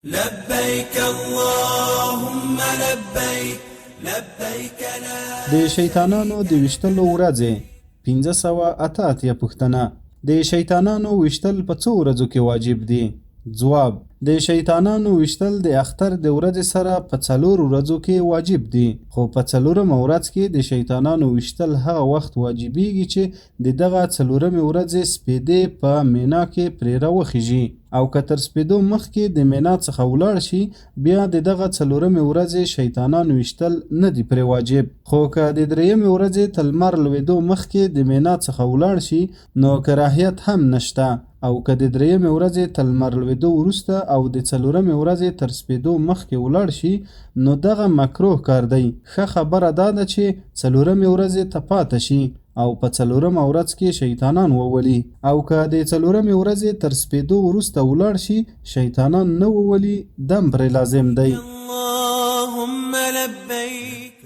لبيك اللهم لبيك لبيك لا. د شیطانانو د وشتلو ورځې 1588 پوښتنه: د شیطانانو وشتل په څو ورځو کې واجب دي؟ ځواب: د شیطانانو وشتل د اختر د ورځې سره په 4 ورځو کې واجب دي، خو په 4مه ورځ کې د شیطانانو وشتل هغه وخت واجبېږي چې د دغه 4مې ورځې سپېدې په مینا کې پرې راوخیږي، او که تر سپېدو مخکې د مینا څخه ولاړ شي بیا د دغه 4مې ورځې شیطانانو وشتل نه دي پرې واجب. خو که د 3مې ورځې تر لمر لوېدو مخکې د مینا څخه ولاړ شي نو کراهیت هم نشته، او که د 3مې ورځې تر لمر لوېدو وروسته او د 4مې ورځې تر سپېدو مخکې ولاړ شي نو دغه مکروه کار دی. ښه خبره دا ده چې 4مې ورځې ته پاته شي او په 4مه ورځ کې شیطانان وولي، او که د 4مې ورځې تر سپېدو وروسته ولاړ شي شیطانان نه وولي، دم پرې لازم دی. اللهم لبيك.